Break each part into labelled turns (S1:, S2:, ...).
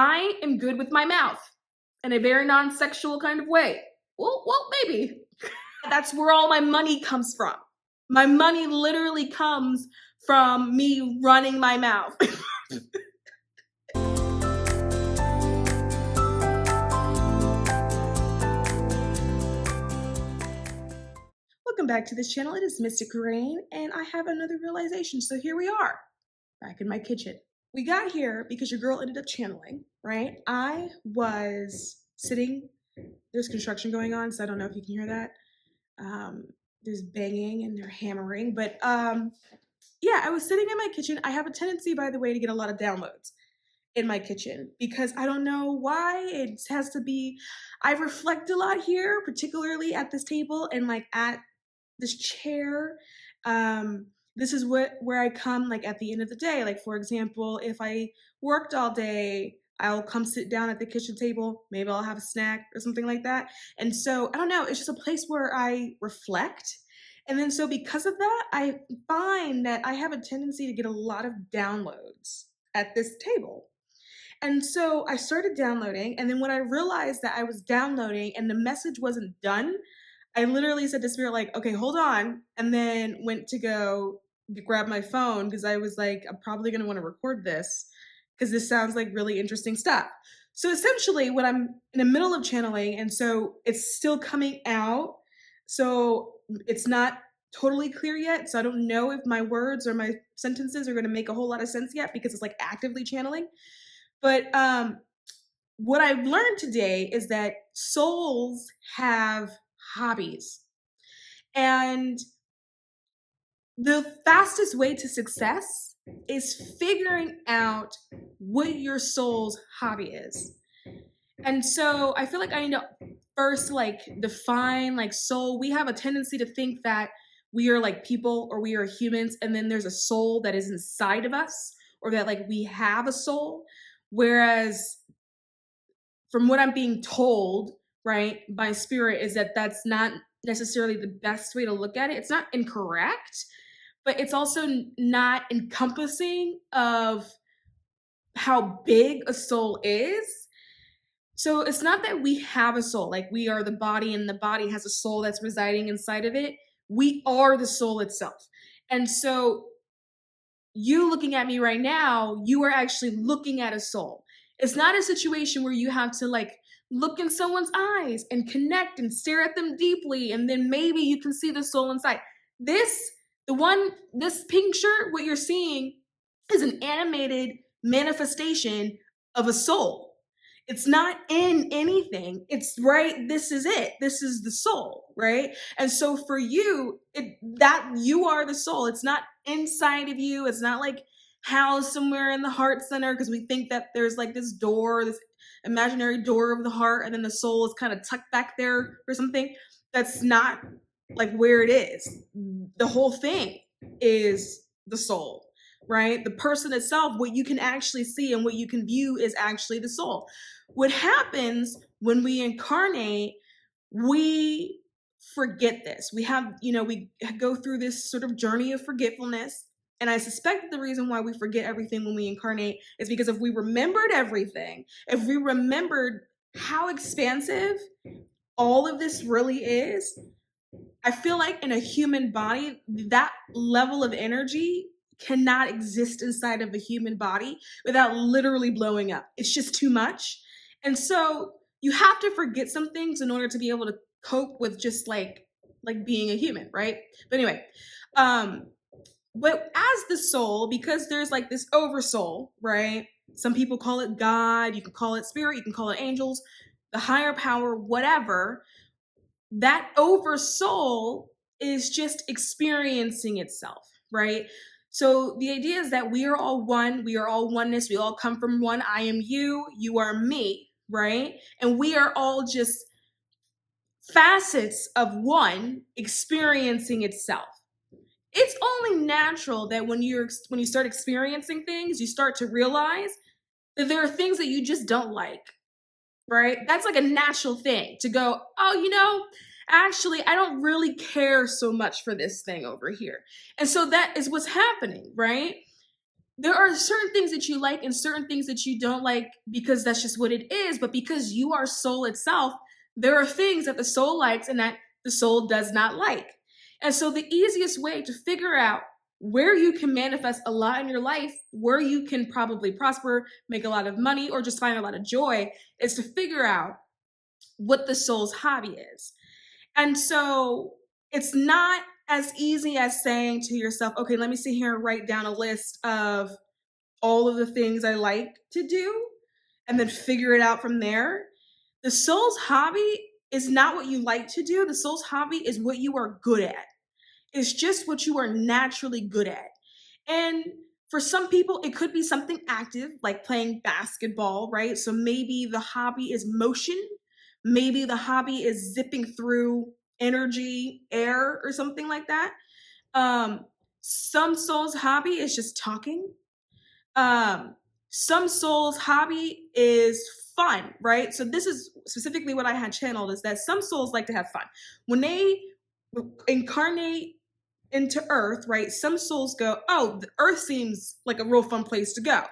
S1: I am good with my mouth in a very non-sexual kind of way. Well, maybe. That's where all my money comes from. My money literally comes from me running my mouth. Welcome back to this channel. It is Mystic Rain, and I have another realization. So here we are, back in my kitchen. We got here because your girl ended up channeling, right? I was sitting, there's construction going on, so I don't know if you can hear that. There's banging and they're hammering, but yeah, I was sitting in my kitchen. I have a tendency, by the way, to get a lot of downloads in my kitchen because I don't know why. It has to be, I reflect a lot here, particularly at this table and like at this chair. This is where I come like at the end of the day. Like, for example, if I worked all day, I'll come sit down at the kitchen table. Maybe I'll have a snack or something like that. And so I don't know, it's just a place where I reflect. And then so because of that, I find that I have a tendency to get a lot of downloads at this table. And so I started downloading, and then when I realized that I was downloading and the message wasn't done, I literally said to Spirit, like, okay, hold on, and then went to go grab my phone because I was like, I'm probably going to want to record this because this sounds like really interesting stuff. So essentially when I'm in the middle of channeling, and so it's still coming out, so it's not totally clear yet. So I don't know if my words or my sentences are going to make a whole lot of sense yet because it's like actively channeling. But what I've learned today is that souls have hobbies. And the fastest way to success is figuring out what your soul's hobby is. And so I feel like I need to first like define like soul. We have a tendency to think that we are like people or we are humans, and then there's a soul that is inside of us, or that like we have a soul. Whereas from what I'm being told, right, by Spirit, is that that's not necessarily the best way to look at it. It's not incorrect, but it's also not encompassing of how big a soul is. So it's not that we have a soul, like we are the body and the body has a soul that's residing inside of it. We are the soul itself. And so you looking at me right now, you are actually looking at a soul. It's not a situation where you have to like look in someone's eyes and connect and stare at them deeply, and then maybe you can see the soul inside. This pink shirt, what you're seeing is an animated manifestation of a soul. It's not in anything. It's right. This is it. This is the soul, right? And so for you, that you are the soul. It's not inside of you. It's not like housed somewhere in the heart center, because we think that there's like this door, this imaginary door of the heart, and then the soul is kind of tucked back there or something. That's not like where it is. The whole thing is the soul, right? The person itself, what you can actually see and what you can view is actually the soul. What happens when we incarnate, we forget this. We have, we go through this sort of journey of forgetfulness. And I suspect that the reason why we forget everything when we incarnate is because if we remembered everything, if we remembered how expansive all of this really is, I feel like in a human body, that level of energy cannot exist inside of a human body without literally blowing up. It's just too much. And so you have to forget some things in order to be able to cope with just like being a human, right? But anyway, but as the soul, because there's like this oversoul, right? Some people call it God, you can call it spirit, you can call it angels, the higher power, whatever. That oversoul is just experiencing itself, right? So the idea is that we are all one, we are all oneness, we all come from one. I am you, you are me, right? And we are all just facets of one experiencing itself. It's only natural that when you start experiencing things, you start to realize that there are things that you just don't like, right? That's like a natural thing to go, oh, actually, I don't really care so much for this thing over here. And so that is what's happening, right? there are certain things that you like and certain things that you don't like because that's just what it is. But because you are soul itself, there are things that the soul likes and that the soul does not like. And so the easiest way to figure out where you can manifest a lot in your life, where you can probably prosper, make a lot of money, or just find a lot of joy, is to figure out what the soul's hobby is. And so it's not as easy as saying to yourself, okay, let me sit here and write down a list of all of the things I like to do and then figure it out from there. The soul's hobby is not what you like to do. The soul's hobby is what you are good at. It's just what you are naturally good at. And for some people, it could be something active, like playing basketball, right? So maybe the hobby is motion. Maybe the hobby is zipping through energy, air, or something like that. Um, some souls' hobby is just talking. Um, some souls' hobby is fun, right? So this is specifically what I had channeled, is that some souls like to have fun. When they incarnate into Earth, right? Some souls go, oh, the Earth seems like a real fun place to go.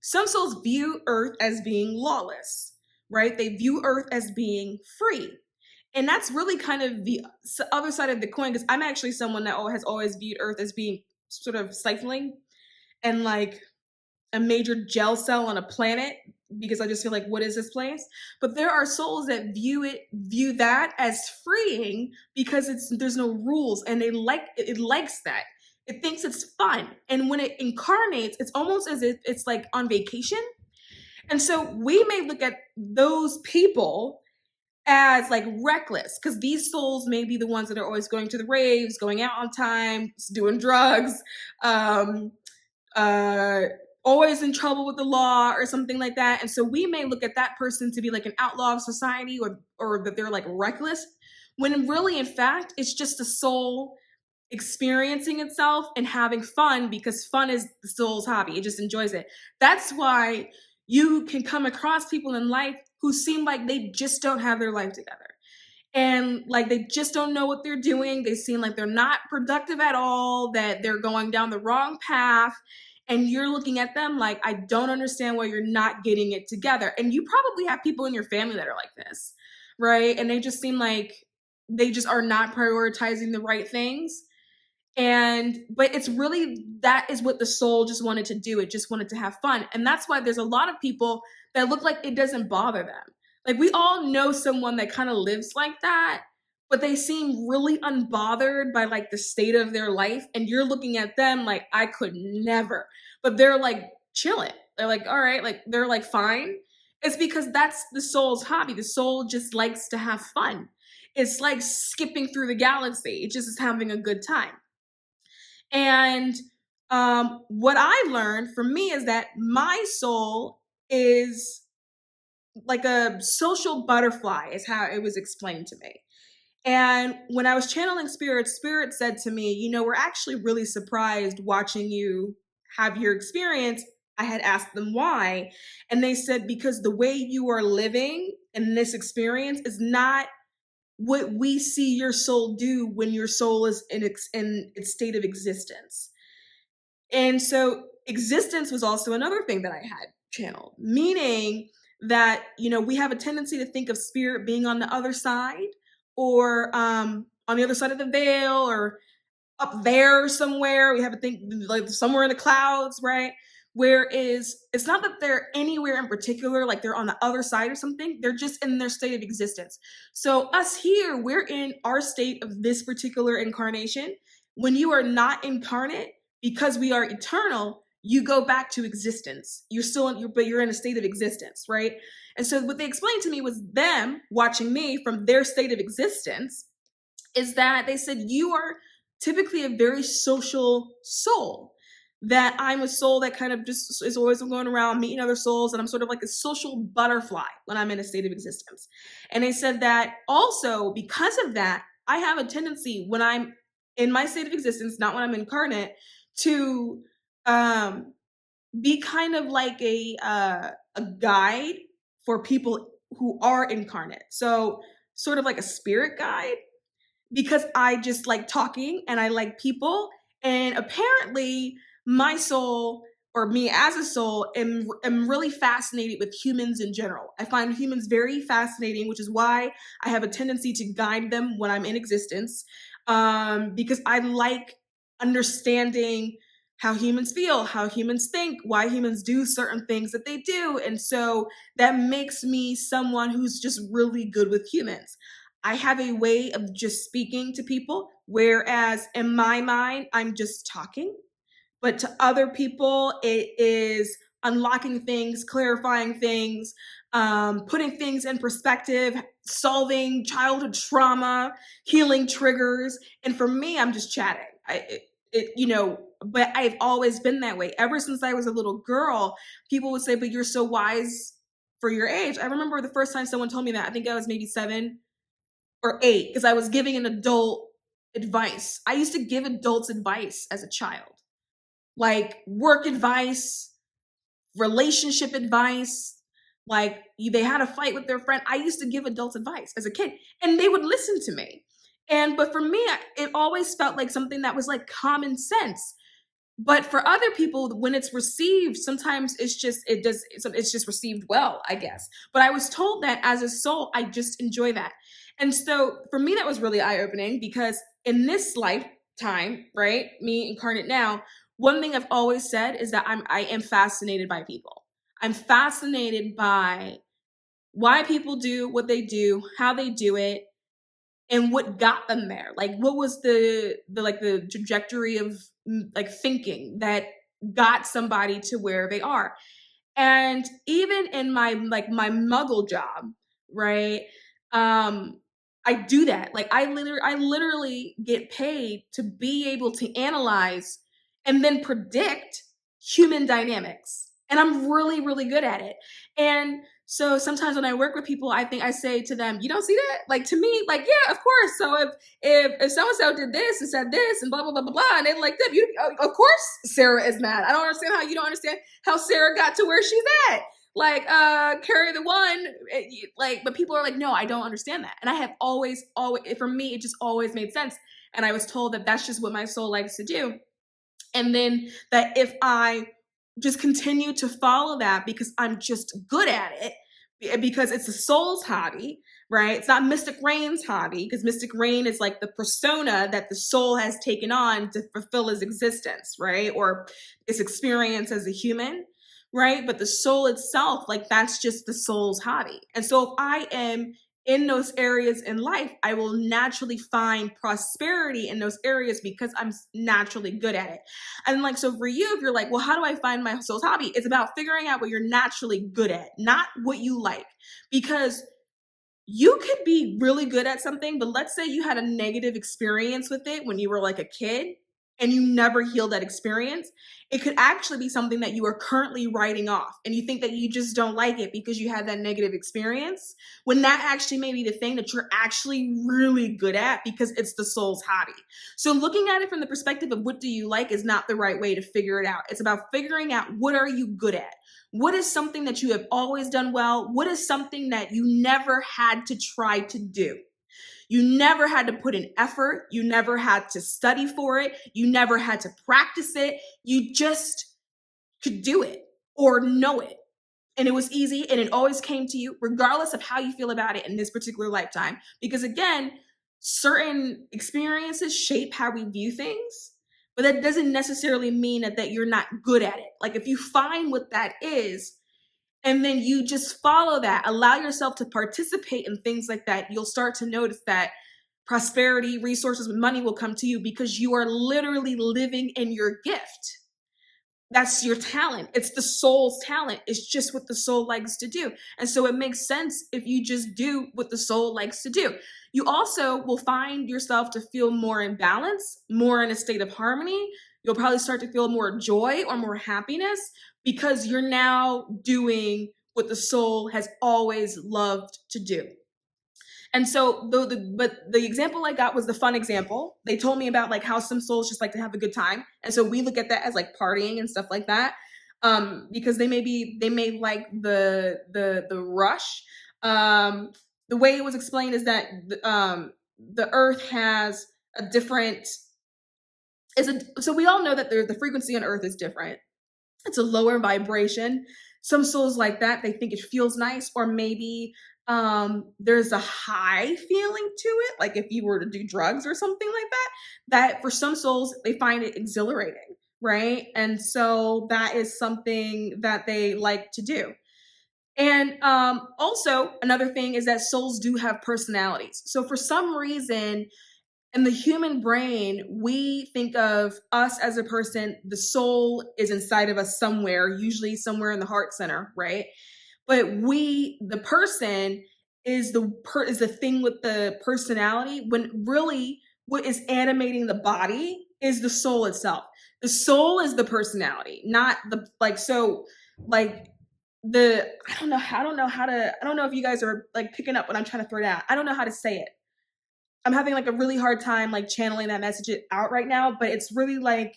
S1: Some souls view Earth as being lawless, right? They view Earth as being free. And that's really kind of the other side of the coin, because I'm actually someone that has always viewed Earth as being sort of stifling and like a major gel cell on a planet, because I just feel like, what is this place? But there are souls that view that as freeing because there's no rules, and it likes that. It thinks it's fun. And when it incarnates, it's almost as if it's like on vacation. And so we may look at those people as like reckless, because these souls may be the ones that are always going to the raves, going out on time, doing drugs, um, uh, always in trouble with the law or something like that. And so we may look at that person to be like an outlaw of society, or that they're like reckless, when really, in fact, it's just a soul experiencing itself and having fun, because fun is the soul's hobby. It just enjoys it. That's why you can come across people in life who seem like they just don't have their life together. And like they just don't know what they're doing. They seem like they're not productive at all, that they're going down the wrong path. And you're looking at them like, I don't understand why you're not getting it together. And you probably have people in your family that are like this, right? And they just seem like they just are not prioritizing the right things. But it's really, that is what the soul just wanted to do. It just wanted to have fun. And that's why there's a lot of people that look like it doesn't bother them. Like we all know someone that kind of lives like that, but they seem really unbothered by like the state of their life. And you're looking at them like, I could never. But they're like chilling. They're like, all right, like they're like fine. It's because that's the soul's hobby. The soul just likes to have fun. It's like skipping through the galaxy. It just is having a good time. And what I learned for me is that my soul is like a social butterfly, is how it was explained to me. And when I was channeling Spirit, Spirit said to me, you know, we're actually really surprised watching you have your experience. I had asked them why. And they said, because the way you are living in this experience is not what we see your soul do when your soul is in its state of existence. And so existence was also another thing that I had channeled, meaning that, you know, we have a tendency to think of spirit being on the other side, or on the other side of the veil, or up there somewhere. We have to think like somewhere in the clouds, right? Whereas it's not that they're anywhere in particular, like they're on the other side or something. They're just in their state of existence. So us here, we're in our state of this particular incarnation. When you are not incarnate, because we are eternal, you go back to existence. You're still but you're in a state of existence, right? And so what they explained to me was them watching me from their state of existence, is that they said, you are typically a very social soul. That I'm a soul that kind of just is always going around meeting other souls, and I'm sort of like a social butterfly when I'm in a state of existence. And they said that also because of that, I have a tendency when I'm in my state of existence, not when I'm incarnate, to be kind of like a guide for people who are incarnate. So sort of like a spirit guide, because I just like talking and I like people. And apparently my soul, or me as a soul, am really fascinated with humans in general. I find humans very fascinating, which is why I have a tendency to guide them when I'm in existence, because I like understanding how humans feel, how humans think, why humans do certain things that they do. And so that makes me someone who's just really good with humans. I have a way of just speaking to people, whereas in my mind, I'm just talking. But to other people, it is unlocking things, clarifying things, putting things in perspective, solving childhood trauma, healing triggers. And for me, I'm just chatting. But I've always been that way. Ever since I was a little girl, people would say, but you're so wise for your age. I remember the first time someone told me that. I think I was maybe 7 or 8, because I was giving an adult advice. I used to give adults advice as a child, like work advice, relationship advice. Like they had a fight with their friend. I used to give adults advice as a kid, and they would listen to me. But for me, it always felt like something that was like common sense. But for other people, when it's received, sometimes it's just received well, I guess. But I was told that as a soul, I just enjoy that. And so for me, that was really eye-opening, because in this lifetime, right, me incarnate now, one thing I've always said is that I am fascinated by people. I'm fascinated by why people do what they do, how they do it, and what got them there. Like what was the trajectory of like thinking that got somebody to where they are. And even in my muggle job, right, I do that. Like I literally get paid to be able to analyze and then predict human dynamics, and I'm really really good at it. And so sometimes when I work with people, I think I say to them, "You don't see that?" Like to me, like, yeah, of course. So if so and so did this and said this and blah blah blah blah blah, and they like that, of course Sarah is mad. I don't understand how you don't understand how Sarah got to where she's at. Like carry the one, like, but people are like, no, I don't understand that. And I have always for me, it just always made sense. And I was told that that's just what my soul likes to do. And then that if I just continue to follow that because I'm just good at it, because it's a soul's hobby, right? It's not Mystic Rain's hobby, because Mystic Rain is like the persona that the soul has taken on to fulfill his existence, right? Or his experience as a human, right? But the soul itself, like that's just the soul's hobby. And so if I am in those areas in life, I will naturally find prosperity in those areas because I'm naturally good at it. And like, so for you, if you're like, well, how do I find my soul's hobby? It's about figuring out what you're naturally good at, not what you like. Because you could be really good at something, but let's say you had a negative experience with it when you were like a kid and you never healed that experience. It could actually be something that you are currently writing off, and you think that you just don't like it because you had that negative experience, when that actually may be the thing that you're actually really good at because it's the soul's hobby. So looking at it from the perspective of what do you like is not the right way to figure it out. It's about figuring out, what are you good at? What is something that you have always done well? What is something that you never had to try to do? You never had to put in effort. You never had to study for it. You never had to practice it. You just could do it or know it. And it was easy, and it always came to you, regardless of how you feel about it in this particular lifetime. Because again, certain experiences shape how we view things, but that doesn't necessarily mean that you're not good at it. Like if you find what that is, and then you just follow that, allow yourself to participate in things like that, you'll start to notice that prosperity, resources, money will come to you because you are literally living in your gift. That's your talent. It's the soul's talent. It's just what the soul likes to do. And so it makes sense if you just do what the soul likes to do. You also will find yourself to feel more in balance, more in a state of harmony. You'll probably start to feel more joy or more happiness because you're now doing what the soul has always loved to do. And so the example I got was the fun example. They told me about like how some souls just like to have a good time. And so we look at that as like partying and stuff like that. Because they may like the rush. The way it was explained is that the earth has a different so we all know that the frequency on earth is different. it's a lower vibration. Some souls like that, they think it feels nice, or maybe there's a high feeling to it, like if you were to do drugs or something like that. That for some souls, they find it exhilarating, right? And so that is something that they like to do. And also, another thing is that souls do have personalities. So for some reason, in the human brain, we think of us as a person, the soul is inside of us somewhere, usually somewhere in the heart center, right? But the person is is the thing with the personality, when really what is animating the body is the soul itself. The soul is the personality, not the like so like the I don't know if you guys are like picking up what I'm trying to throw down. I don't know how to say it. I'm having like a really hard time like channeling that message out right now, but it's really like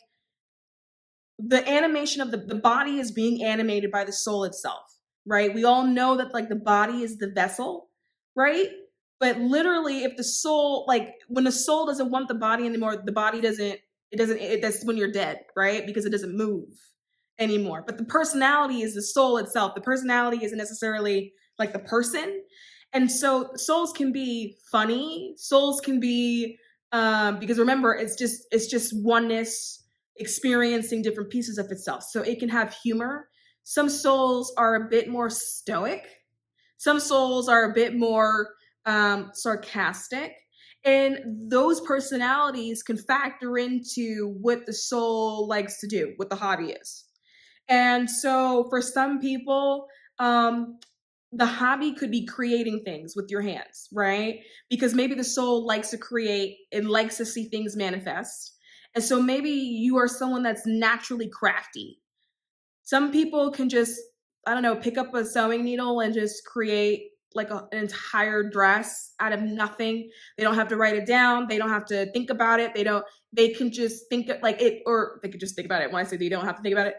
S1: the animation of the body is being animated by the soul itself, right? We all know that like the body is the vessel, right? But literally, if the soul, like when the soul doesn't want the body anymore, the body doesn't, that's when you're dead, right? Because it doesn't move anymore. But the personality is the soul itself. The personality isn't necessarily like the person. And so souls can be funny, souls can be, because remember, it's just oneness experiencing different pieces of itself. So it can have humor. Some souls are a bit more stoic. Some souls are a bit more sarcastic. And those personalities can factor into what the soul likes to do, what the hobby is. And so for some people, the hobby could be creating things with your hands, right? Because maybe the soul likes to create and likes to see things manifest. And so maybe you are someone that's naturally crafty. Some people can just, I don't know, pick up a sewing needle and just create like an entire dress out of nothing. They don't have to write it down. They don't have to think about it. They can just think like it, or they could just think about it. When I say they don't have to think about it,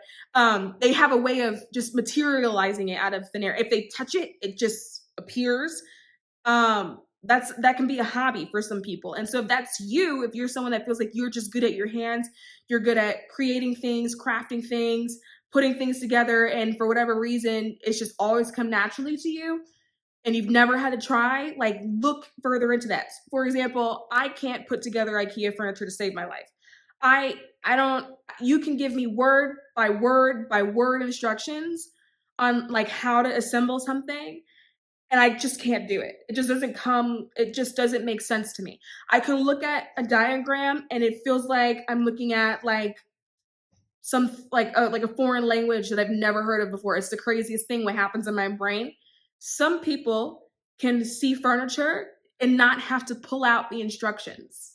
S1: they have a way of just materializing it out of thin air. If they touch it, it just appears. That can be a hobby for some people. And so if that's you, if you're someone that feels like you're just good at your hands, you're good at creating things, crafting things, putting things together, and for whatever reason, it's just always come naturally to you, and you've never had to try, like look further into that. For example, I can't put together IKEA furniture to save my life. I don't you can give me word by word instructions on like how to assemble something, and I just can't do it. It just doesn't make sense to me. I can look at a diagram and it feels like I'm looking at like some like a foreign language that I've never heard of before. It's the craziest thing what happens in my brain. Some people can see furniture and not have to pull out the instructions.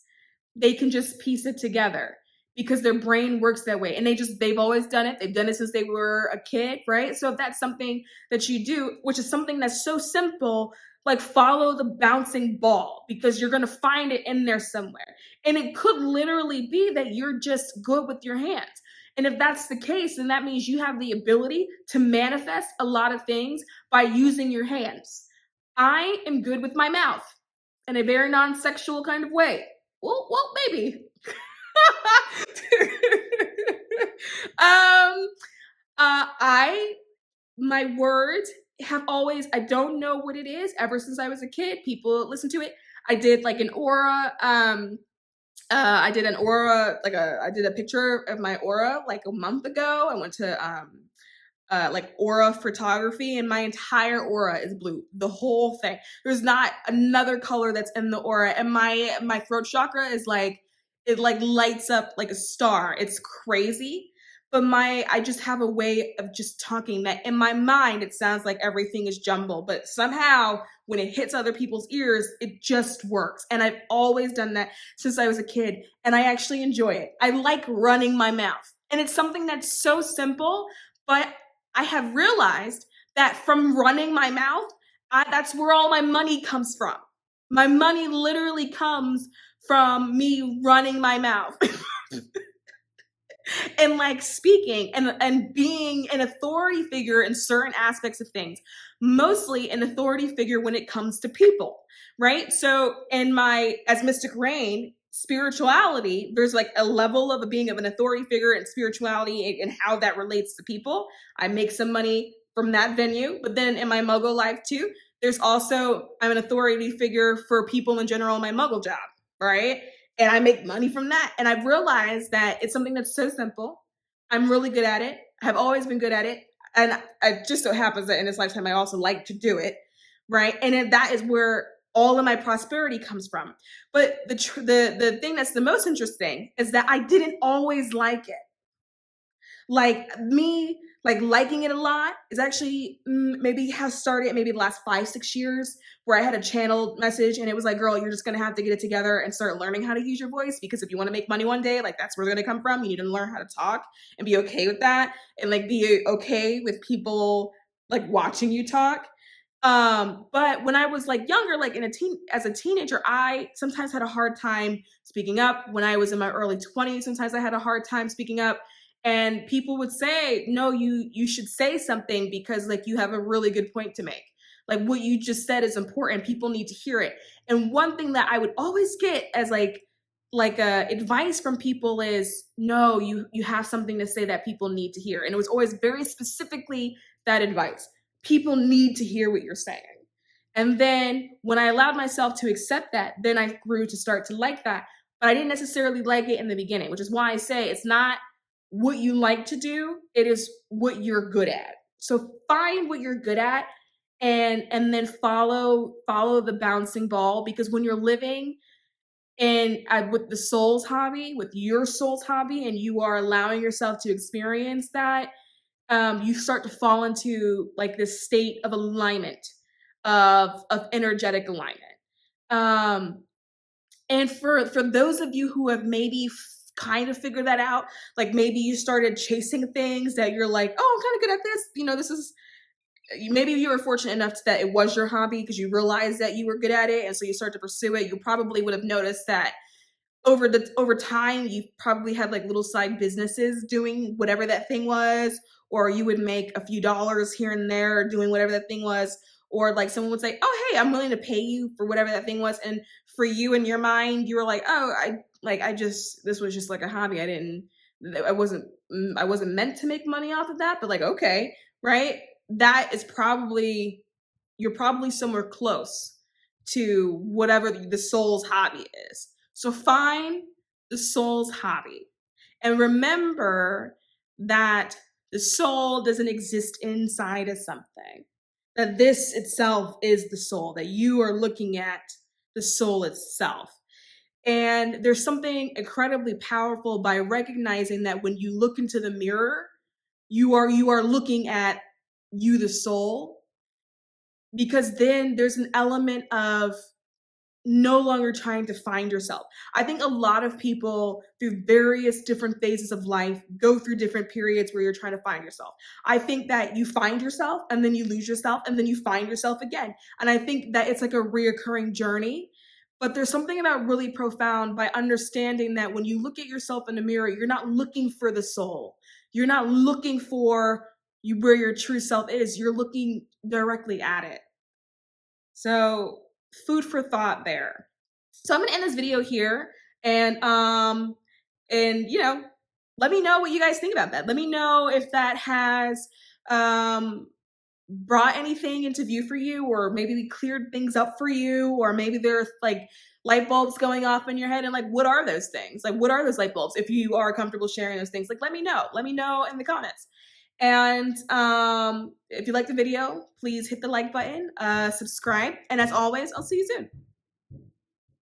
S1: They can just piece it together because their brain works that way. And they've always done it. They've done it since they were a kid, right? So if that's something that you do, which is something that's so simple, like follow the bouncing ball because you're going to find it in there somewhere. And it could literally be that you're just good with your hands. And if that's the case, then that means you have the ability to manifest a lot of things by using your hands. I am good with my mouth in a very non-sexual kind of way. Well, maybe. I my words have always, I don't know what it is, ever since I was a kid, people listen to it. I did like an aura, I did an aura, I did a picture of my aura like a month ago. I went to like aura photography, and my entire aura is blue. The whole thing. There's not another color that's in the aura, and my throat chakra is like it like lights up like a star. It's crazy. But I just have a way of just talking that in my mind it sounds like everything is jumbled, but somehow when it hits other people's ears, it just works. And I've always done that since I was a kid, and I actually enjoy it. I like running my mouth. And it's something that's so simple, but I have realized that from running my mouth, that's where all my money comes from. My money literally comes from me running my mouth and like speaking and being an authority figure in certain aspects of things, mostly an authority figure when it comes to people, right? So as Mystic Rain, spirituality, there's like a level of being of an authority figure and spirituality and how that relates to people. I make some money from that venue, but then in my muggle life too, there's also, I'm an authority figure for people in general in my muggle job, right? And I make money from that. And I've realized that it's something that's so simple. I'm really good at it. I've always been good at it. And it just so happens that in this lifetime, I also like to do it, right? And that is where all of my prosperity comes from. But the thing that's the most interesting is that I didn't always like it. Like me, like liking it a lot is actually maybe has started maybe the last 5-6 years, where I had a channeled message and it was like, girl, you're just gonna have to get it together and start learning how to use your voice, because if you want to make money one day, like that's where it's gonna come from. You need to learn how to talk and be okay with that, and like be okay with people like watching you talk. But when I was like younger, like as a teenager, I sometimes had a hard time speaking up. When I was in my early 20s, sometimes I had a hard time speaking up. And people would say, no, you should say something, because like you have a really good point to make. Like what you just said is important. People need to hear it. And one thing that I would always get as advice from people is, no, you have something to say that people need to hear. And it was always very specifically that advice. People need to hear what you're saying. And then when I allowed myself to accept that, then I grew to start to like that. But I didn't necessarily like it in the beginning, which is why I say it's not what you like to do, it is what you're good at. So find what you're good at, and then follow the bouncing ball, because when you're living in with the soul's hobby, with your soul's hobby, and you are allowing yourself to experience that, you start to fall into like this state of alignment, of energetic alignment. And for those of you who have maybe kind of figured that out, like maybe you started chasing things that you're like, oh, I'm kind of good at this. This is, maybe you were fortunate enough that it was your hobby because you realized that you were good at it, and so you start to pursue it. You probably would have noticed that over time you probably had like little side businesses doing whatever that thing was, or you would make a few dollars here and there doing whatever that thing was, or like someone would say, oh hey, I'm willing to pay you for whatever that thing was, and for you in your mind you were like, oh, this was just like a hobby. I wasn't meant to make money off of that, but like, okay, right? That is probably, you're probably somewhere close to whatever the soul's hobby is. So find the soul's hobby, and remember that the soul doesn't exist inside of something, that this itself is the soul, that you are looking at the soul itself. And there's something incredibly powerful by recognizing that when you look into the mirror, you are looking at you, the soul, because then there's an element of no longer trying to find yourself. I think a lot of people through various different phases of life go through different periods where you're trying to find yourself. I think that you find yourself and then you lose yourself and then you find yourself again. And I think that it's like a reoccurring journey. But there's something about really profound by understanding that when you look at yourself in the mirror, you're not looking for the soul. You're not looking for where your true self is. You're looking directly at it. So food for thought there. So I'm gonna end this video here, and let me know what you guys think about that. Let me know if that has brought anything into view for you, or maybe we cleared things up for you, or maybe there's like light bulbs going off in your head, and like, what are those things? Like, what are those light bulbs? If you are comfortable sharing those things, like, let me know in the comments. And if you liked the video, please hit the like button, subscribe, and as always, I'll see you soon.